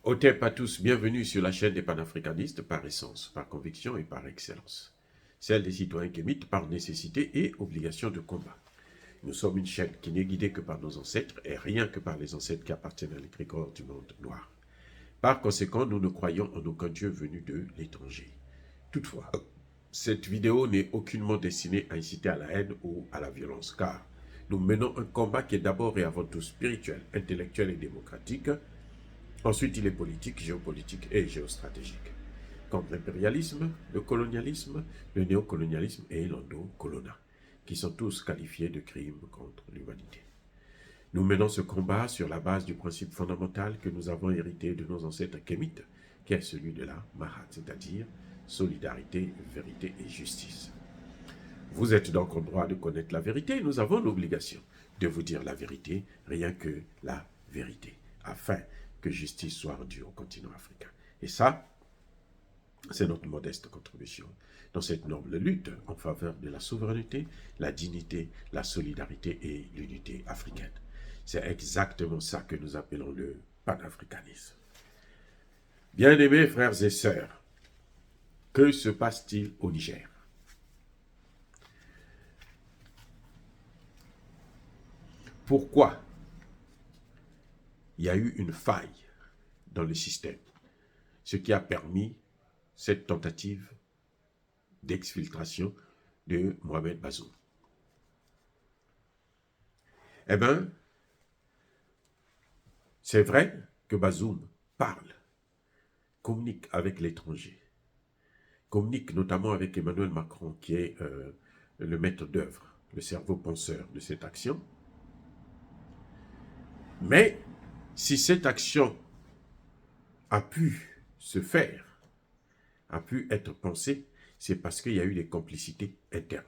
Otep à tous, bienvenue sur la chaîne des panafricanistes par essence, par conviction et par excellence. Celle des citoyens kémites par nécessité et obligation de combat. Nous sommes une chaîne qui n'est guidée que par nos ancêtres et rien que par les ancêtres qui appartiennent à l'égrégore du monde noir. Par conséquent, nous ne croyons en aucun Dieu venu de l'étranger. Toutefois, cette vidéo n'est aucunement destinée à inciter à la haine ou à la violence, car nous menons un combat qui est d'abord et avant tout spirituel, intellectuel et démocratique. Ensuite, il est politique, géopolitique et géostratégique. Contre l'impérialisme, le colonialisme, le néocolonialisme et l'endocolonat, qui sont tous qualifiés de crimes contre l'humanité. Nous menons ce combat sur la base du principe fondamental que nous avons hérité de nos ancêtres kémites, qui est celui de la Mahat, c'est-à-dire solidarité, vérité et justice. Vous êtes donc en droit de connaître la vérité et nous avons l'obligation de vous dire la vérité, rien que la vérité, afin que justice soit rendue au continent africain. Et ça, c'est notre modeste contribution dans cette noble lutte en faveur de la souveraineté, la dignité, la solidarité et l'unité africaine. C'est exactement ça que nous appelons le panafricanisme. Bien-aimés frères et sœurs, que se passe-t-il au Niger? Pourquoi il y a eu une faille dans le système, ce qui a permis cette tentative d'exfiltration de Mohamed Bazoum? Eh bien, c'est vrai que Bazoum parle, communique avec l'étranger, communique notamment avec Emmanuel Macron, qui est le maître d'œuvre, le cerveau penseur de cette action. Mais si cette action a pu se faire, a pu être pensée, c'est parce qu'il y a eu des complicités internes.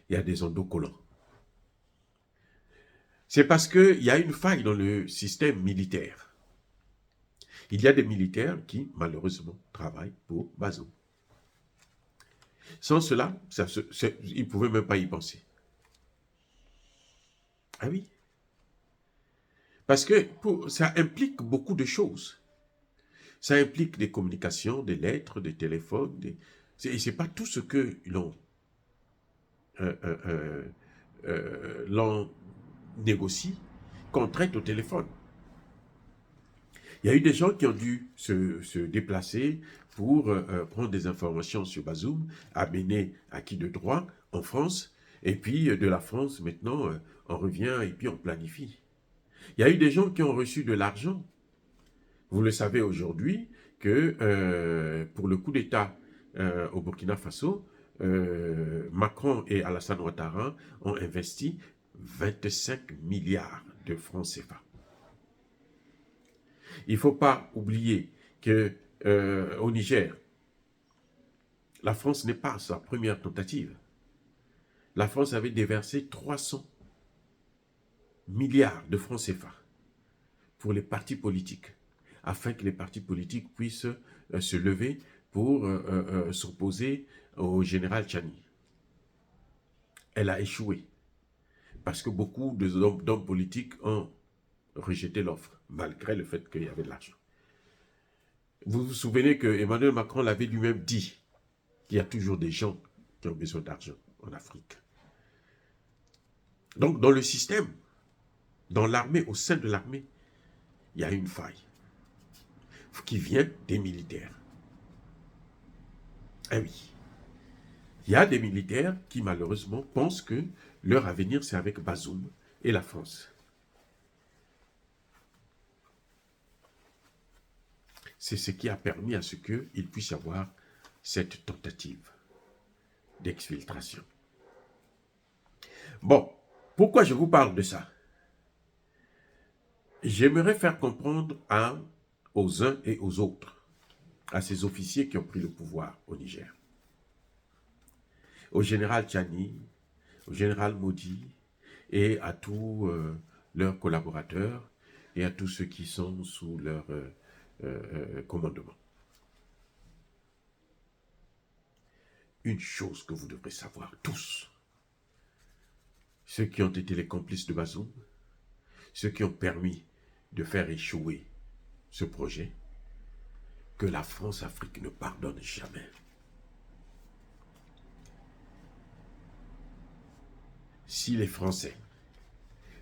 Il y a des endocollants. C'est parce qu'il y a une faille dans le système militaire. Il y a des militaires qui, malheureusement, travaillent pour Bazoum. Sans cela, ils ne pouvaient même pas y penser. Ah oui. Parce que ça implique beaucoup de choses. Ça implique des communications, des lettres, des téléphones. Et ce n'est pas tout ce que euh, euh, l'on négocie qu'on traite au téléphone. Il y a eu des gens qui ont dû se déplacer pour prendre des informations sur Bazoum, amener acquis de droit en France, et puis de la France, maintenant, on revient et puis on planifie. Il y a eu des gens qui ont reçu de l'argent. Vous le savez aujourd'hui que pour le coup d'État au Burkina Faso, Macron et Alassane Ouattara ont investi 25 milliards de francs CFA. Il ne faut pas oublier que au Niger, la France n'est pas sa première tentative. La France avait déversé 300 milliards de francs CFA pour les partis politiques, afin que les partis politiques puissent se lever pour s'opposer au général Tchani. Elle a échoué, parce que beaucoup d'hommes politiques ont rejeté l'offre, malgré le fait qu'il y avait de l'argent. Vous vous souvenez que Emmanuel Macron l'avait lui-même dit, qu'il y a toujours des gens qui ont besoin d'argent en Afrique. Donc, dans le système, dans l'armée, au sein de l'armée, il y a une faille qui vient des militaires. Eh oui. Il y a des militaires qui, malheureusement, pensent que leur avenir, c'est avec Bazoum et la France. C'est ce qui a permis à ce qu'il puisse y avoir cette tentative d'exfiltration. Bon, pourquoi je vous parle de ça? J'aimerais faire comprendre aux uns et aux autres, à ces officiers qui ont pris le pouvoir au Niger, au général Tchani, au général Modi et à tous leurs collaborateurs et à tous ceux qui sont sous leur commandement. Une chose que vous devrez savoir tous, ceux qui ont été les complices de Bazoum, ceux qui ont permis de faire échouer ce projet que la France-Afrique ne pardonne jamais. Si les Français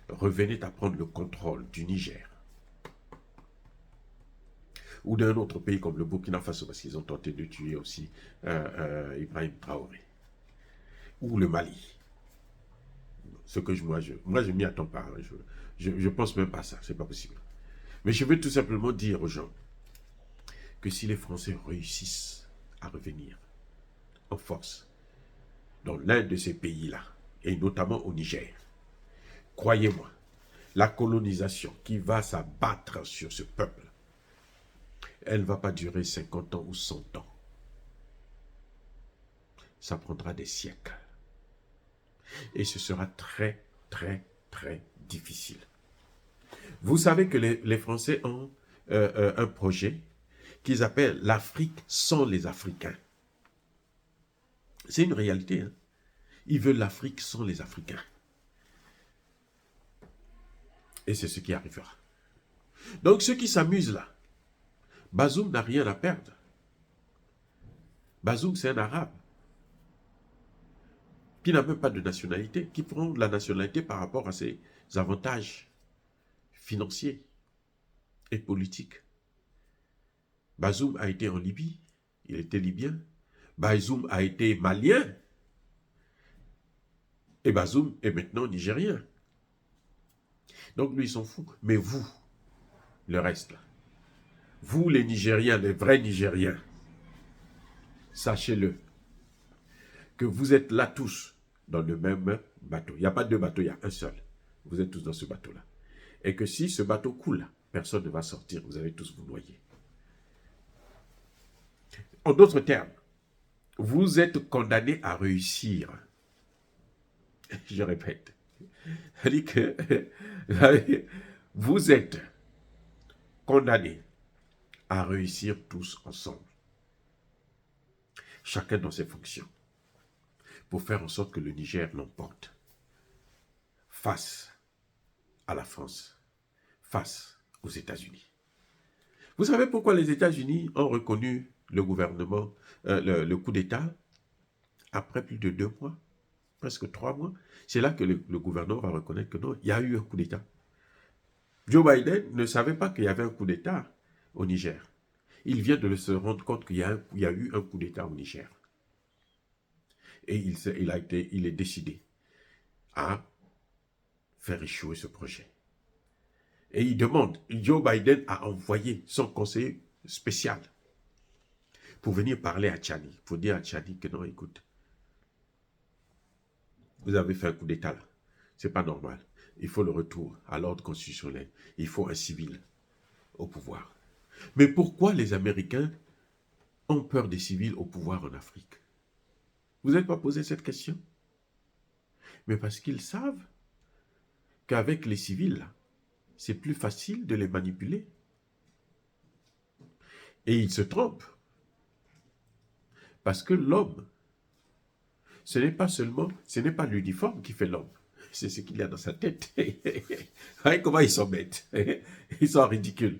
revenaient à prendre le contrôle du Niger ou d'un autre pays comme le Burkina Faso, parce qu'ils ont tenté de tuer aussi Ibrahim Traoré, ou le Mali, ce que moi je m'y attends pas, hein, je pense même pas à ça, c'est pas possible. Mais je veux tout simplement dire aux gens que si les Français réussissent à revenir en force dans l'un de ces pays-là, et notamment au Niger, croyez-moi, la colonisation qui va s'abattre sur ce peuple, elle ne va pas durer 50 ans ou 100 ans. Ça prendra des siècles. Et ce sera très, très, très difficile. Vous savez que les Français ont un projet qu'ils appellent l'Afrique sans les Africains. C'est une réalité. Hein? Ils veulent l'Afrique sans les Africains. Et c'est ce qui arrivera. Donc ceux qui s'amusent là, Bazoum n'a rien à perdre. Bazoum, c'est un arabe qui n'a même pas de nationalité, qui prend la nationalité par rapport à ses avantages financiers et politiques. Bazoum a été en Libye, il était libyen. Bazoum a été malien. Et Bazoum est maintenant nigérien. Donc lui, il s'en fout. Mais vous, le reste là, vous les Nigériens, les vrais Nigériens, sachez-le, que vous êtes là tous dans le même bateau. Il n'y a pas deux bateaux, il y a un seul. Vous êtes tous dans ce bateau-là. Et que si ce bateau coule, personne ne va sortir, vous allez tous vous noyer. En d'autres termes, vous êtes condamnés à réussir. Je répète. C'est-à-dire que vous êtes condamnés à réussir tous ensemble. Chacun dans ses fonctions. Pour faire en sorte que le Niger l'emporte face à la France, face aux États-Unis. Vous savez pourquoi les États-Unis ont reconnu le gouvernement, le coup d'État après plus de 2 mois, presque 3 mois? C'est là que le gouvernement va reconnaître que non, il y a eu un coup d'État. Joe Biden ne savait pas qu'il y avait un coup d'État au Niger. Il vient de se rendre compte qu'il y a eu un coup d'État au Niger. Et il est décidé à faire échouer ce projet. Et il demande, Joe Biden a envoyé son conseiller spécial pour venir parler à Tchani, pour dire à Tchani que non, écoute, vous avez fait un coup d'État là, c'est pas normal. Il faut le retour à l'ordre constitutionnel. Il faut un civil au pouvoir. Mais pourquoi les Américains ont peur des civils au pouvoir en Afrique? Vous n'êtes pas posé cette question? Mais parce qu'ils savent qu'avec les civils, c'est plus facile de les manipuler. Et ils se trompent. Parce que l'homme, ce n'est pas l'uniforme qui fait l'homme. C'est ce qu'il y a dans sa tête. Voyez comment ils sont bêtes. Ils sont ridicules.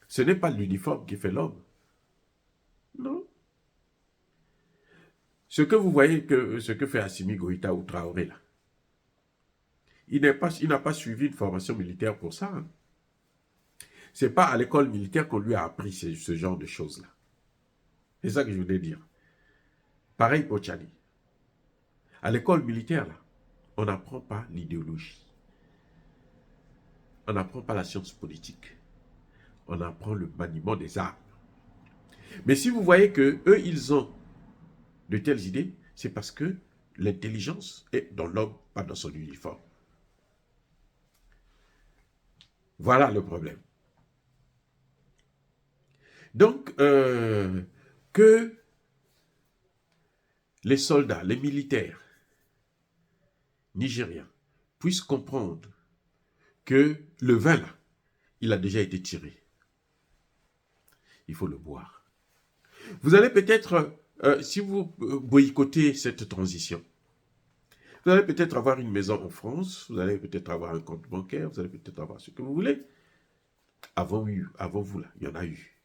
Ce n'est pas l'uniforme qui fait l'homme. Non. Ce que vous voyez, ce que fait Assimi Goïta ou Traoré là, il n'a pas suivi une formation militaire pour ça. Hein. Ce n'est pas à l'école militaire qu'on lui a appris ce genre de choses-là. C'est ça que je voulais dire. Pareil pour Tchani. À l'école militaire, là, on n'apprend pas l'idéologie. On n'apprend pas la science politique. On apprend le maniement des armes. Mais si vous voyez que eux, ils ont de telles idées, c'est parce que l'intelligence est dans l'homme, pas dans son uniforme. Voilà le problème. Donc, que les soldats, les militaires nigériens puissent comprendre que le vin, là, il a déjà été tiré. Il faut le boire. Vous allez peut-être, si vous boycottez cette transition, vous allez peut-être avoir une maison en France, vous allez peut-être avoir un compte bancaire, vous allez peut-être avoir ce que vous voulez. avant vous, là, il y en a eu.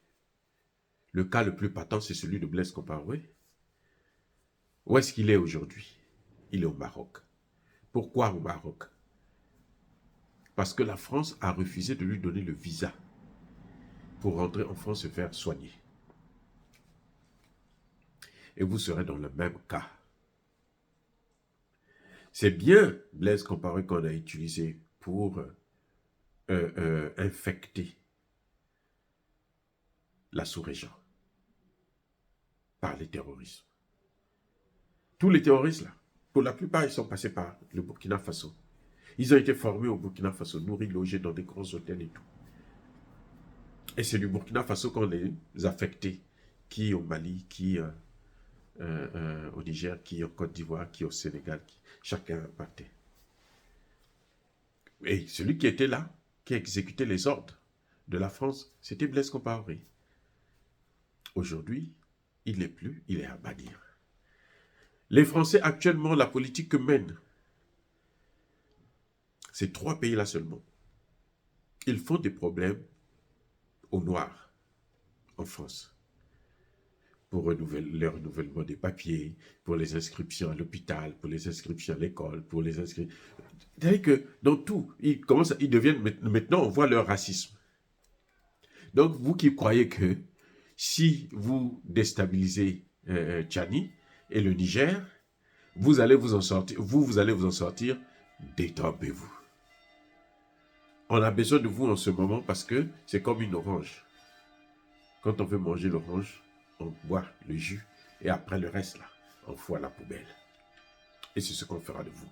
Le cas le plus patent, c'est celui de Blaise Compaoré. Où est-ce qu'il est aujourd'hui? Il est au Maroc. Pourquoi au Maroc? Parce que la France a refusé de lui donner le visa pour rentrer en France se faire soigner. Et vous serez dans le même cas. C'est bien Blaise Compaoré qu'on a utilisé pour infecter la sous-région par les terroristes. Tous les terroristes, là, pour la plupart, ils sont passés par le Burkina Faso. Ils ont été formés au Burkina Faso, nourris, logés dans des grands hôtels et tout. Et c'est du Burkina Faso qu'on les affectait, qui au Mali, qui au Niger, qui au Côte d'Ivoire, qui au Sénégal, chacun partait. Et celui qui était là, qui exécutait les ordres de la France, c'était Blaise Compaoré. Aujourd'hui, il n'est plus, il est à bannir. Les Français, actuellement, la politique que mènent, ces 3 pays-là seulement, ils font des problèmes aux Noirs en France pour le renouvellement des papiers, pour les inscriptions à l'hôpital, pour les inscriptions à l'école, pour les inscriptions... C'est-à-dire que dans tout, ils deviennent... Maintenant, on voit leur racisme. Donc, vous qui croyez que si vous déstabilisez Tchani et le Niger, vous allez vous en sortir, vous allez vous en sortir, détrompez-vous. On a besoin de vous en ce moment parce que c'est comme une orange. Quand on veut manger l'orange, on boit le jus et après le reste, là, on fout à la poubelle. Et c'est ce qu'on fera de vous.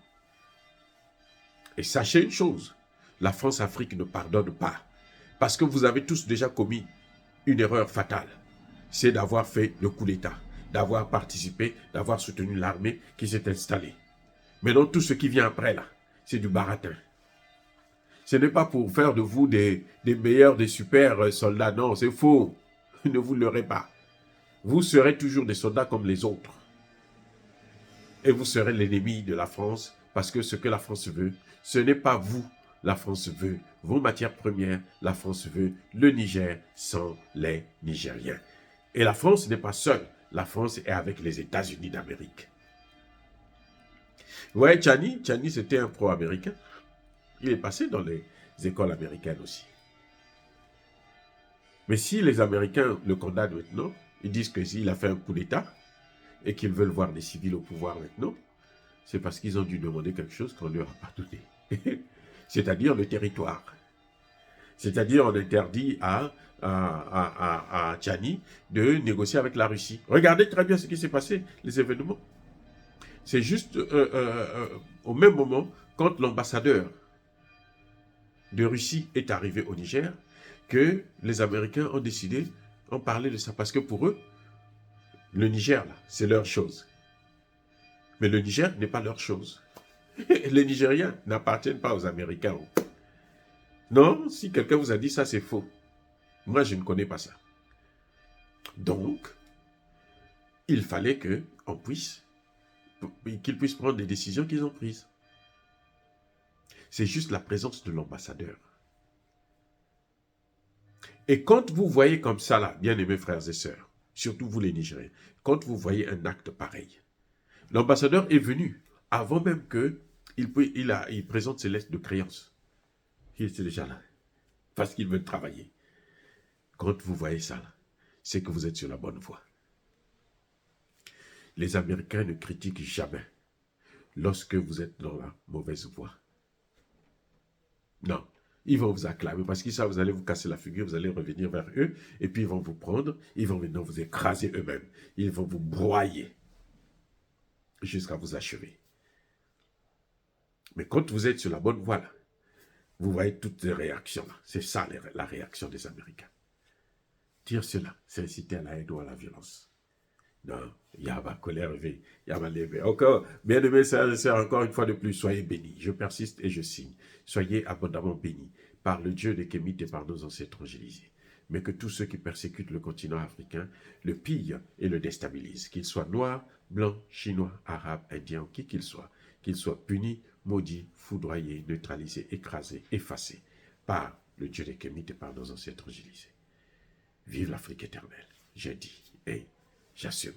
Et sachez une chose, la France-Afrique ne pardonne pas parce que vous avez tous déjà commis une erreur fatale. C'est d'avoir fait le coup d'État, d'avoir participé, d'avoir soutenu l'armée qui s'est installée. Maintenant, tout ce qui vient après, là, c'est du baratin. Ce n'est pas pour faire de vous des meilleurs, des super soldats. Non, c'est faux. Ne vous leurrez pas. Vous serez toujours des soldats comme les autres. Et vous serez l'ennemi de la France parce que ce que la France veut, ce n'est pas vous. La France veut vos matières premières. La France veut le Niger sans les Nigériens. Et la France n'est pas seule. La France est avec les États-Unis d'Amérique. Vous voyez, Tchani, c'était un pro-américain. Il est passé dans les écoles américaines aussi. Mais si les Américains le condamnent maintenant, ils disent que s'il a fait un coup d'État et qu'ils veulent voir des civils au pouvoir maintenant, c'est parce qu'ils ont dû demander quelque chose qu'on ne leur a pas donné. C'est-à-dire le territoire. C'est-à-dire on interdit à Tchani de négocier avec la Russie. Regardez très bien ce qui s'est passé, les événements. C'est juste au même moment, quand l'ambassadeur de Russie est arrivé au Niger, que les Américains ont décidé, ont parlé de ça. Parce que pour eux, le Niger, là, c'est leur chose. Mais le Niger n'est pas leur chose. Les Nigériens n'appartiennent pas aux Américains. Non, si quelqu'un vous a dit ça, c'est faux. Moi, je ne connais pas ça. Donc, il fallait qu'ils puissent prendre les décisions qu'ils ont prises. C'est juste la présence de l'ambassadeur. Et quand vous voyez comme ça, là, bien-aimés frères et sœurs, surtout vous les Nigériens, quand vous voyez un acte pareil, l'ambassadeur est venu avant même qu'il présente ses lettres de créance. Il était déjà là, parce qu'il veut travailler. Quand vous voyez ça, c'est que vous êtes sur la bonne voie. Les Américains ne critiquent jamais lorsque vous êtes dans la mauvaise voie. Non, ils vont vous acclamer parce qu'ils savent que vous allez vous casser la figure, vous allez revenir vers eux et puis ils vont vous prendre, ils vont maintenant vous écraser eux-mêmes. Ils vont vous broyer jusqu'à vous achever. Mais quand vous êtes sur la bonne voie, là, vous voyez toutes les réactions. C'est ça la réaction des Américains. Dire cela, c'est inciter à la haine ou à la violence. Non, il y a ma colère, il y a ma lèvre. Encore, bien aimé, c'est encore une fois de plus, soyez bénis. Je persiste et je signe. Soyez abondamment bénis par le Dieu des Kémites et par nos ancêtres angélisés. Mais que tous ceux qui persécutent le continent africain le pillent et le déstabilisent, qu'ils soient noirs, blancs, chinois, arabes, indiens, qui qu'ils soient punis, maudits, foudroyés, neutralisés, écrasés, effacés par le Dieu des Kémites et par nos ancêtres utilisés. Vive l'Afrique éternelle. J'ai dit, et j'assume.